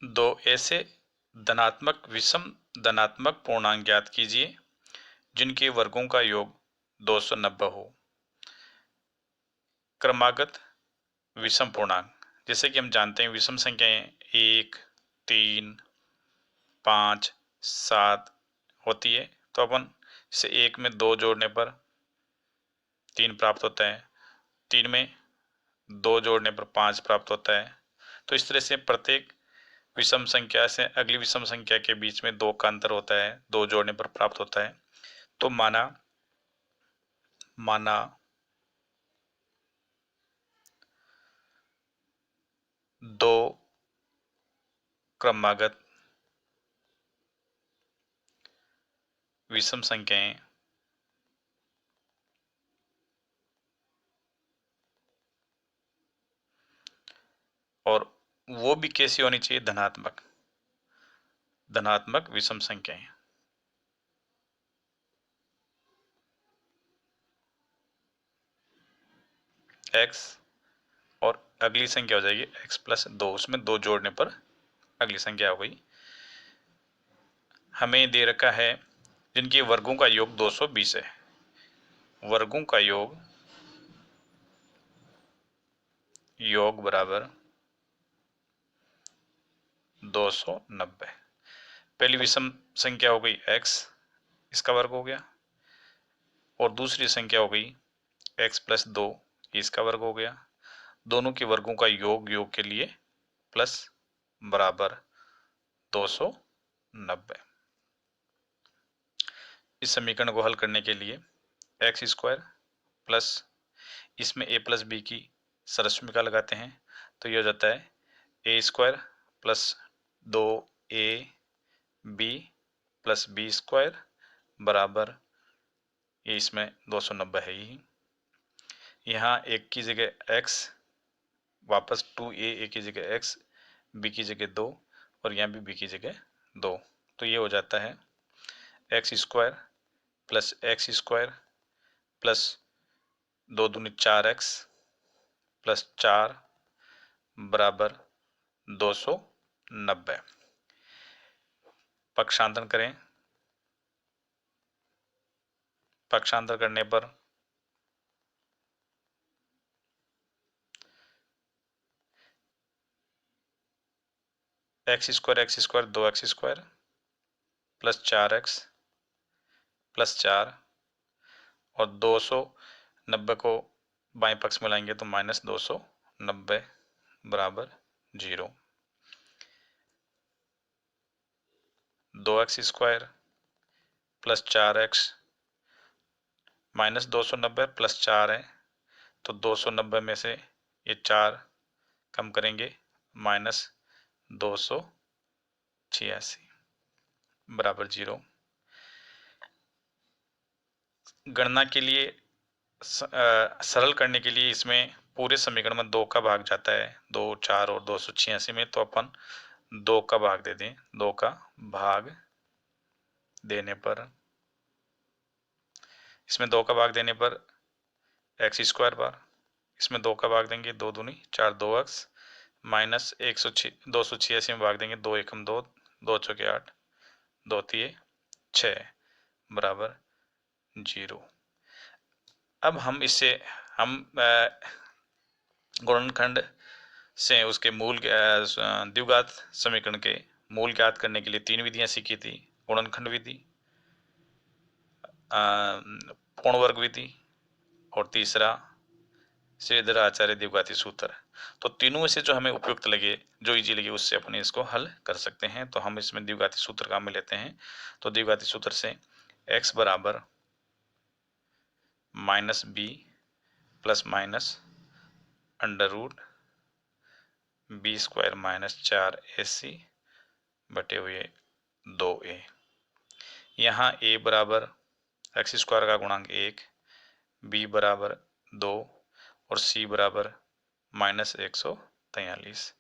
दो ऐसे धनात्मक विषम धनात्मक पूर्णांक ज्ञात कीजिए जिनके वर्गों का योग 290 हो। क्रमागत विषम पूर्णांक, जैसे कि हम जानते हैं विषम संख्याएं 1, 3, 5, 7 होती है, तो अपन इसे 1 में 2 जोड़ने पर 3 प्राप्त होता है, 3 में 2 जोड़ने पर 5 प्राप्त होता है। तो इस तरह से प्रत्येक विषम संख्या से अगली विषम संख्या के बीच में 2 का अंतर होता है, 2 जोड़ने पर प्राप्त होता है। तो माना दो क्रमागत विषम संख्याएं और वो भी कैसी होनी चाहिए, धनात्मक विषम संख्याएं। x और अगली संख्या हो जाएगी x प्लस 2, उसमें 2 जोड़ने पर अगली संख्या हो गई। हमें दे रखा है जिनके वर्गों का योग 220 है। वर्गों का योग बराबर 290। पहली विषम संख्या हो गई x, इसका वर्ग हो गया, और दूसरी संख्या हो गई x प्लस 2, इसका वर्ग हो गया। दोनों के वर्गों का योग के लिए प्लस बराबर 290। इस समीकरण को हल करने के लिए एक्स स्क्वायर प्लस इसमें a प्लस बी की सरस्वमिका लगाते हैं, तो ये हो जाता है a square plus 2a b plus B square बराबर, ये इसमें 290 है ही। यहाँ एक की जगह x, वापस 2a की जगह x, b की जगह 2, और यहाँ भी b की जगह 2। तो ये हो जाता है एक्स स्क्वायर प्लस 2 दूनी 4x प्लस 4 बराबर 290। पक्षांतर करें, पक्षांतर करने पर x square 2x square plus 4x plus 4, और 290 को बाएं पक्ष में लाएंगे तो माइनस 290 बराबर 0। 2x square plus 4x minus 290 plus 4 है, तो 290 में से ये 4 कम करेंगे, माइनस 286 बराबर 0। गणना के लिए सरल करने के लिए इसमें पूरे समीकरण में 2 का भाग जाता है, 2, 4 और 286 में, तो अपन 2 का भाग दे दें। 2 का भाग देने पर, इसमें 2 का भाग देने पर एक्स स्क्वायर बार, इसमें 2 का भाग देंगे 2 दूनी 4, 2x माइनस 286 में भाग देंगे 2 एकम 2, 2 चौके 8, 2 तिये 6 बराबर 0। अब हम गुणनखंड से उसके मूल द्विघात समीकरण के मूल ज्ञात करने के लिए 3 विधियां सीखी थी। गुणनखंड विधि, पूर्ण वर्ग विधि, और तीसरा श्रीधर आचार्य द्विघाती सूत्र। तो तीनों में से जो हमें उपयुक्त लगे, जो इजी लगे, उससे अपने इसको हल कर सकते हैं। तो हम इसमें द्विघाती सूत्र काम में लेते हैं। तो द्विघाती सूत्र से x बराबर minus B plus minus under root B square minus 4ac बटे हुए 2a। यहाँ a बराबर एक्स स्क्वायर का गुणांक 1, b बराबर 2 और c बराबर माइनस 143।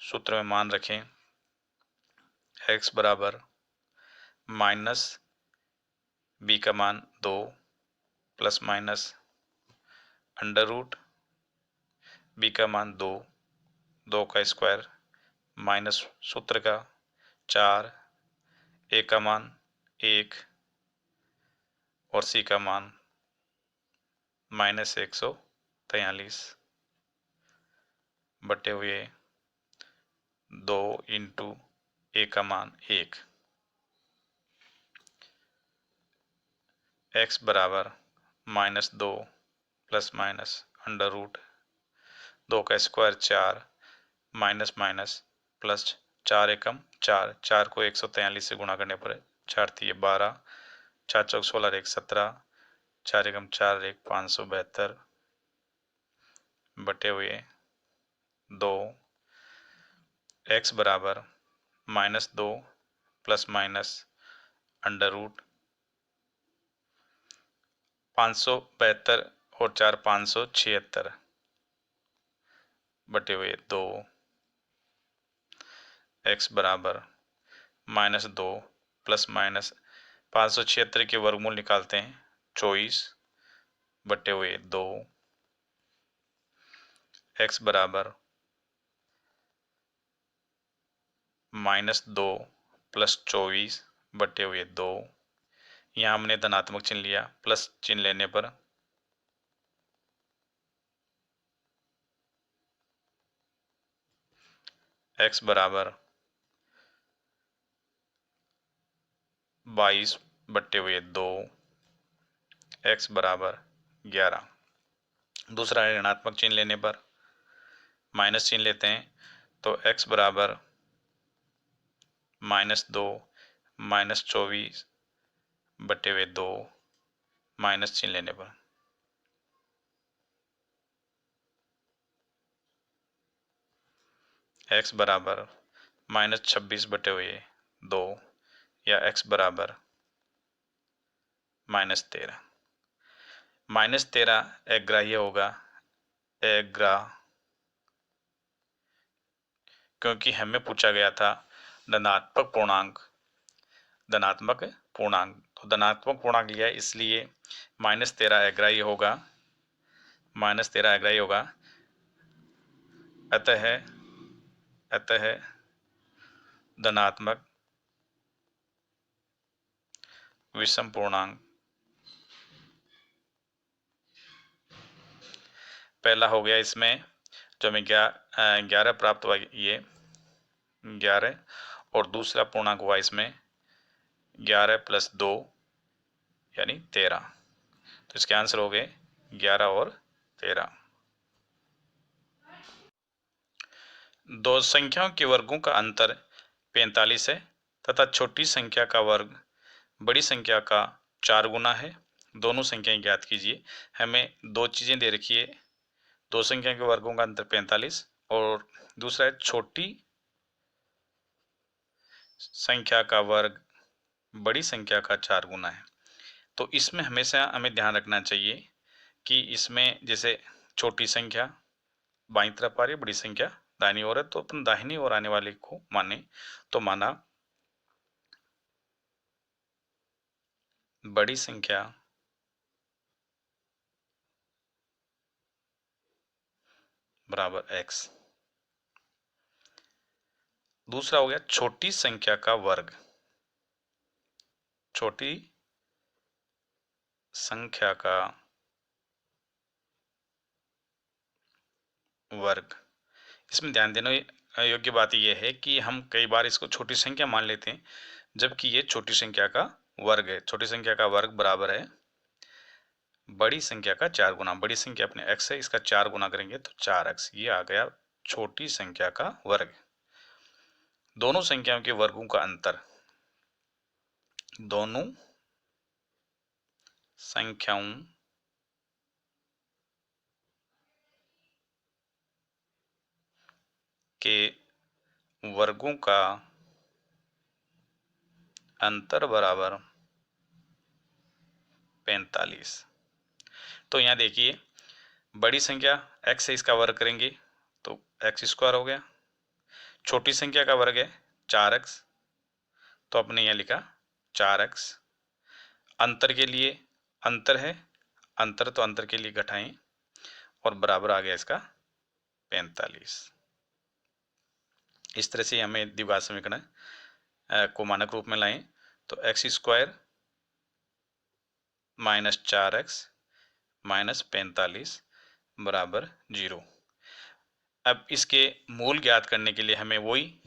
सूत्र में मान रखें x बराबर माइनस b का मान 2 plus minus under root b का मान 2, 2 का स्क्वायर माइनस सूत्र का 4, ए का मान 1 और सी का मान -143 बटे हुए 2 इंटू ए का मान 1। x बराबर -2 प्लस माइनस अंडर रूट 2 का स्क्वायर 4 माइनस माइनस प्लस 4 एकम 4, 4 को 143 से गुणा करने पर 4 थी 12, 4 चौक 16 एक 17, 4 एकम 4 एक 572 बटे हुए 2। x बराबर -2 प्लस माइनस अंडर रूट 572 और 4 576 बटे हुए 2। x बराबर -2 प्लस माइनस 576 के वर्गमूल निकालते हैं 24 बटे हुए 2। x बराबर -2 प्लस 24 बटे हुए 2। यहाँ हमने धनात्मक चिन्ह लिया, प्लस चिन्ह लेने पर x बराबर 22 बटे हुए 2, x बराबर 11। दूसरा ऋणात्मक चिन्ह लेने पर माइनस चिन्ह लेते हैं तो x बराबर -2 -24 बटे हुए 2 माइनस चिन्ह लेने पर x बराबर -26 बटे हुए 2 या x बराबर -13। -13 अग्राह्य होगा, क्योंकि हमें पूछा गया था धनात्मक पूर्णांक। तो धनात्मक पूर्णांक लिया इसलिए -13 अग्राह्य होगा, अतः धनात्मक विषम पूर्णांक पहला हो गया। इसमें जो हमें 11 प्राप्त हुआ ये 11, और दूसरा पूर्णांक हुआ इसमें 11 प्लस 2 यानी 13। तो इसके आंसर हो गए 11 और 13। दो संख्याओं के वर्गों का अंतर 45 है तथा छोटी संख्या का वर्ग बड़ी संख्या का 4 गुना है। दोनों संख्याएं ज्ञात कीजिए। हमें दो चीजें दे रखी है, दो संख्या के वर्गों का अंतर 45 और दूसरा है छोटी संख्या का वर्ग बड़ी संख्या का 4 गुना है। तो इसमें हमेशा हमें ध्यान रखना चाहिए कि इसमें जैसे छोटी संख्या बाईं तरफ आ रही है, बड़ी संख्या दाहिनी ओर है, तो अपन दाहिनी ओर आने वाले को माने तो माना बड़ी संख्या बराबर x। दूसरा हो गया छोटी संख्या का वर्ग, छोटी संख्या का वर्ग। इसमें ध्यान देना योग्य बात यह है कि हम कई बार इसको छोटी संख्या मान लेते हैं जबकि ये छोटी संख्या का वर्ग है। छोटी संख्या का वर्ग बराबर है बड़ी संख्या का 4 गुना। बड़ी संख्या अपने x है, इसका 4 गुना करेंगे तो 4x। ये आ गया छोटी संख्या का वर्ग। दोनों संख्याओं के वर्गों का अंतर, दोनों संख्याओं के वर्गों का अंतर बराबर 45। तो यहाँ देखिए बड़ी संख्या x है, इसका वर्ग करेंगे तो x स्क्वायर हो गया। छोटी संख्या का वर्ग है 4x, तो आपने यहाँ लिखा 4x। अंतर के लिए अंतर है, अंतर तो अंतर के लिए घटाएं और बराबर आ गया इसका 45। इस तरह से हमें द्विघात समीकरण को मानक रूप में लाएं तो x square minus 4x minus 45 बराबर 0। अब इसके मूल ज्ञात करने के लिए हमें वही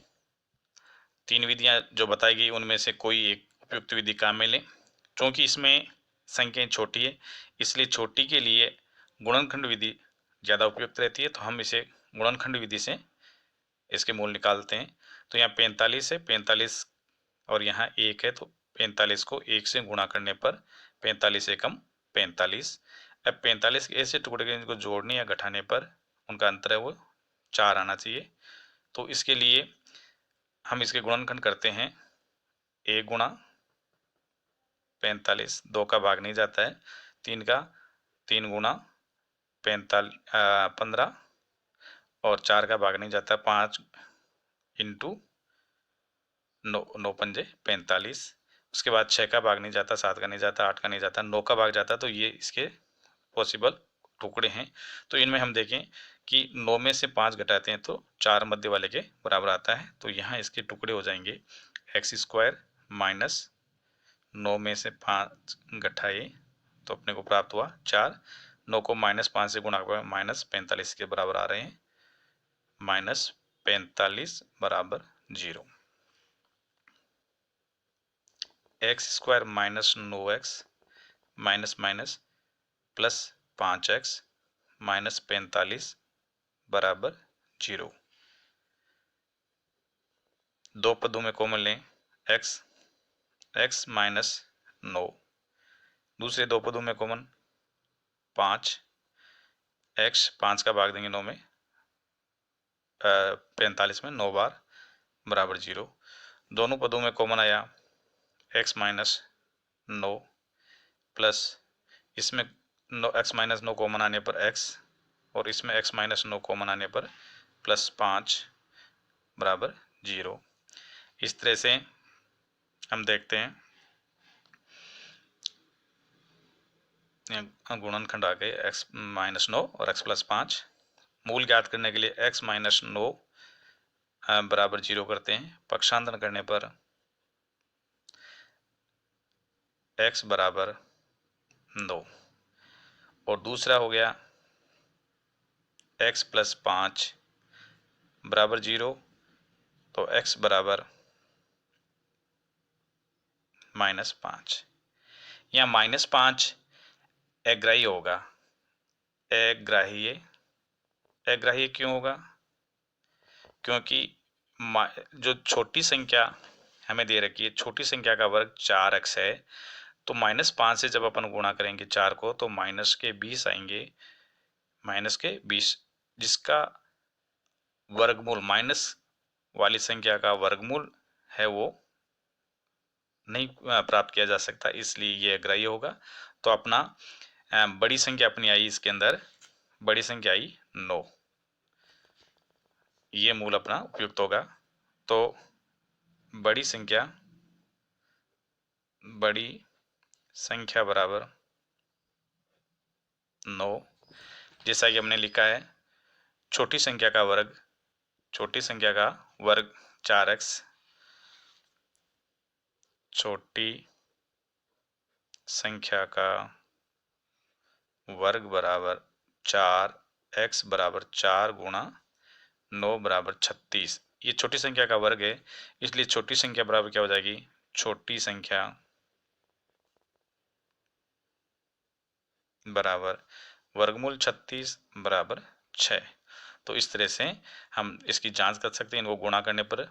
3 विधियां जो बताई गई उनमें से कोई एक उपयुक्त विधि काम में लें। क्योंकि इसमें संख्याएं छोटी है इसलिए छोटी के लिए गुणनखंड विधि ज़्यादा उपयुक्त रहती है, तो हम इसे गुणनखंड विधि से इसके मूल निकालते हैं। तो यहाँ 45 है, 45 और यहाँ 1 है, तो 45 को 1 से गुणा करने पर 45 एकम 45। अब 45 ऐसे टुकड़े के इनको जोड़ने या घटाने पर उनका अंतर है वो 4 आना चाहिए। तो इसके लिए हम इसके गुणनखंड करते हैं 1 गुणा 45, 2 का भाग नहीं जाता है, 3 गुणा 15 और 4 का भाग नहीं जाता, 5 इंटू 9 पंजे 45। उसके बाद 6 का भाग नहीं जाता, 7 का नहीं जाता, 8 का नहीं जाता, 9 का भाग जाता। तो ये इसके पॉसिबल टुकड़े हैं। तो इनमें हम देखें कि 9 में से 5 घटाते हैं तो 4 मध्य वाले के बराबर आता है। तो यहाँ इसके टुकड़े हो जाएंगे एक्स स्क्वायर माइनस 9 में से 5 घटाए तो अपने को प्राप्त हुआ 4। 9 को माइनस 5 से गुणा कर माइनस 45 के बराबर आ रहे हैं, माइनस 45 बराबर 0। X square minus 9x minus minus plus 5x minus 45 बराबर 0। दो पदों में कॉमन लें x माइनस 9, दूसरे दो पदों में कॉमन 5 x, 5 का भाग देंगे 9 में 45 में 9 बार बराबर 0। दोनों पदों में कॉमन आया x माइनस 9 प्लस इसमें x माइनस 9 कॉमन आने पर x और इसमें x माइनस 9 कॉमन आने पर प्लस 5 बराबर 0। इस तरह से हम देखते हैं गुणनखंड आ गए x माइनस 9 और x प्लस 5। मूल ज्ञात करने के लिए x माइनस 9 बराबर 0 करते हैं। पक्षांतरण करने पर x बराबर 9 और दूसरा हो गया x प्लस 5 बराबर 0, तो x बराबर माइनस 5। यहाँ माइनस 5 अग्राह्य होगा। अग्राह्य क्यों होगा? क्योंकि जो छोटी संख्या हमें दे रखी है, छोटी संख्या का वर्ग 4x है, तो माइनस 5 से जब अपन गुणा करेंगे 4 को तो माइनस के 20 आएंगे, माइनस के 20, जिसका वर्गमूल माइनस वाली संख्या का वर्गमूल है वो नहीं प्राप्त किया जा सकता, इसलिए ये अग्राह्य होगा। तो अपना बड़ी संख्या अपनी आई, इसके अंदर बड़ी संख्या आई 9, ये मूल अपना उपयुक्त होगा। तो बड़ी संख्या बराबर 9, जैसा कि हमने लिखा है छोटी संख्या का वर्ग 4x, छोटी संख्या का वर्ग बराबर 4x बराबर 4 गुणा 9 बराबर 36। ये छोटी संख्या का वर्ग है, इसलिए छोटी संख्या बराबर क्या हो जाएगी? छोटी संख्या बराबर वर्गमूल 36 बराबर 6। तो इस तरह से हम इसकी जांच कर सकते हैं। इनको गुणा करने पर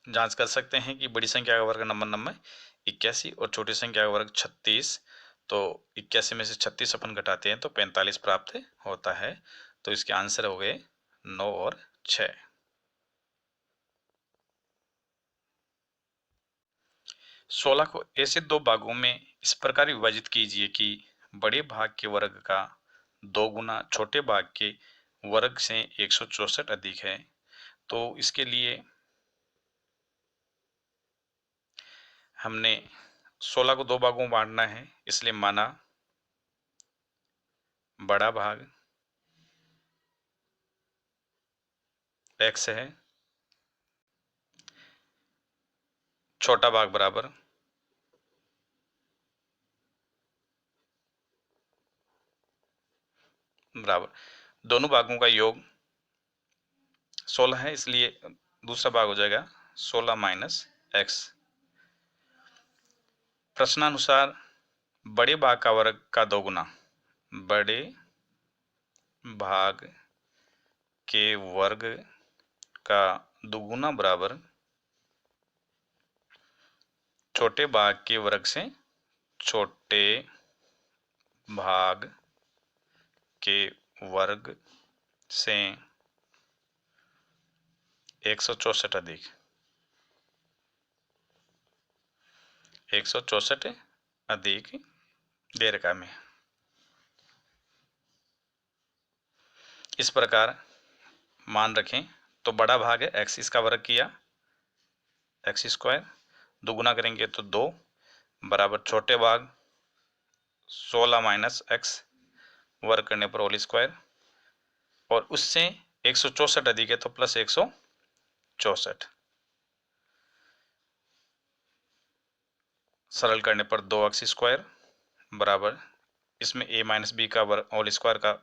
जांच कर सकते हैं कि बड़ी संख्या का वर्ग नंबर 81 और छोटी संख्या का वर्ग 36। तो 81 में से 36 अपन घटाते हैं तो 45 प्राप्त होता है। तो इसके आंसर हो गए 9 और 6। सोलह को ऐसे दो भागों में इस प्रकार विभाजित कीजिए कि बड़े भाग के वर्ग का 2 गुना छोटे भाग के वर्ग से 164 अधिक है। तो इसके लिए हमने 16 को 2 भागों में बांटना है, इसलिए माना बड़ा भाग x है, छोटा भाग बराबर दोनों भागों का योग 16 है, इसलिए दूसरा भाग हो जाएगा 16 माइनस x। प्रश्नानुसार बड़े भाग का वर्ग का दोगुना, बड़े भाग के वर्ग का दुगुना बराबर छोटे भाग के वर्ग से छोटे भाग के वर्ग से 164 अधिक 164 अधिक दे रखा में। इस प्रकार मान रखें तो बड़ा भाग है x, इसका वर्ग किया एक्स स्क्वायर, दुगुना करेंगे तो 2 बराबर छोटे भाग 16 माइनस एक्स, वर्ग करने पर होल स्क्वायर, और उससे 164 अधिक है तो प्लस 164, सरल करने पर 2x स्क्वायर बराबर, इसमें a माइनस बी का वर्ग होल स्क्वायर का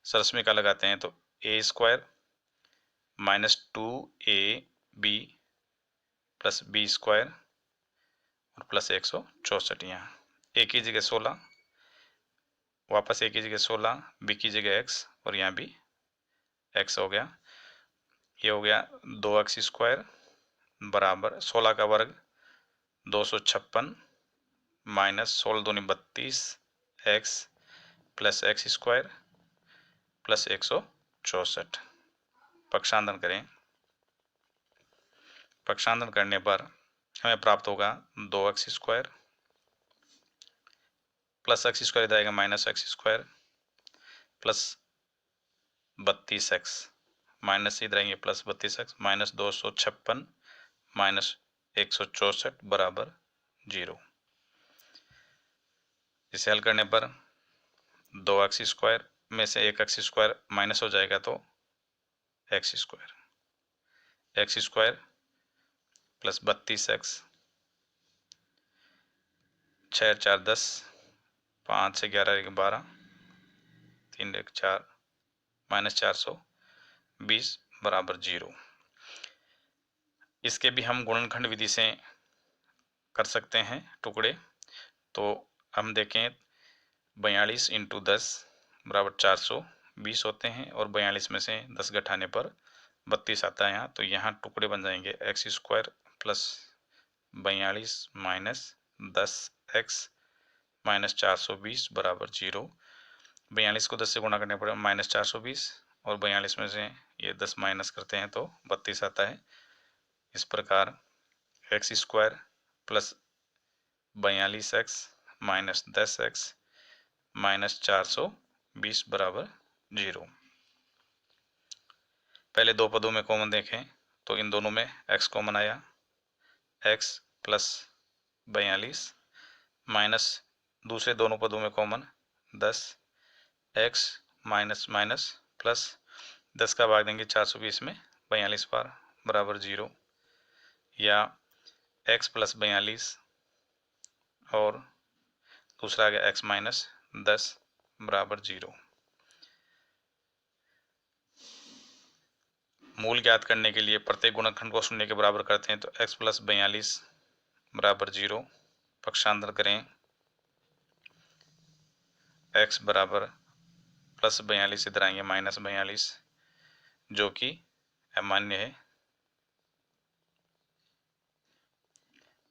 सरस्मी का लगाते हैं तो a square minus 2ab plus B square और प्लस 164। यहाँ a की जगह 16, वापस a की जगह 16, b की जगह x और यहाँ भी x हो गया। ये हो गया 2x स्क्वायर बराबर 16 का वर्ग 256 माइनस 16 दूनी 32 x plus x square plus 164। पक्षांतरण करें, पक्षांतरण करने पर हमें प्राप्त होगा 2x square plus x square इधर आएगा minus x square plus 32x minus इधर आएंगे प्लस 32x माइनस 256 माइनस 164 बराबर 0। इसे हल करने पर 2x स्क्वायर में से एक x स्क्वायर माइनस हो जाएगा तो x स्क्वायर प्लस 32x 6 4 10 5 से 11 1 12 3 1 4 माइनस 420 बराबर 0। इसके भी हम गुणनखंड विधि से कर सकते हैं टुकड़े। तो हम देखें 42 इंटू 10 बराबर 420 होते हैं और 42 में से 10 घटाने पर 32 आता है यहाँ। तो यहाँ टुकड़े बन जाएंगे x square plus 42 minus 10x minus 420 बराबर 0। 42 को 10 से गुणा करने पर माइनस 420 और 42 में से ये 10 माइनस करते हैं तो 32 आता है। इस प्रकार x square plus 42x minus 10x minus 420 बराबर 0। पहले दो पदों में कॉमन देखें तो इन दोनों में x कॉमन आया, x प्लस 42 माइनस दूसरे दोनों पदों में common 10, x minus minus plus 10 का भाग देंगे 420 में 42 बार बराबर 0, या x प्लस 42 और दूसरा आ गया x माइनस 10 बराबर 0। मूल ज्ञात करने के लिए प्रत्येक गुणनखंड को शून्य के बराबर करते हैं तो x प्लस 42 बराबर 0। पक्षांतर करें, x बराबर प्लस 42 इधर आएंगे माइनस 42 जो कि अमान्य है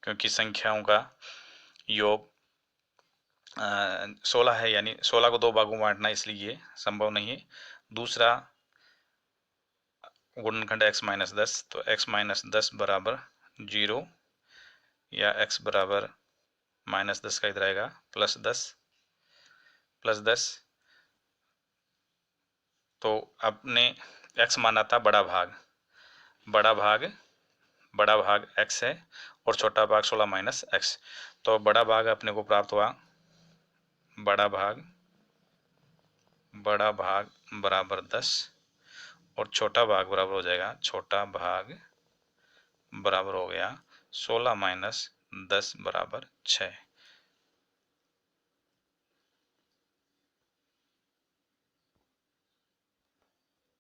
क्योंकि संख्याओं का योग 16 है, यानी 16 को 2 भागों में बांटना, इसलिए ये संभव नहीं है। दूसरा गुणनखंड x माइनस 10 तो x माइनस 10 बराबर 0, या x बराबर माइनस 10 का इधर आएगा प्लस 10 तो आपने x माना था बड़ा भाग x है और छोटा भाग 16 माइनस x। तो बड़ा भाग अपने को प्राप्त हुआ, बड़ा भाग बराबर 10 और छोटा भाग बराबर हो जाएगा, छोटा भाग बराबर हो गया 16 - 10 बराबर 6।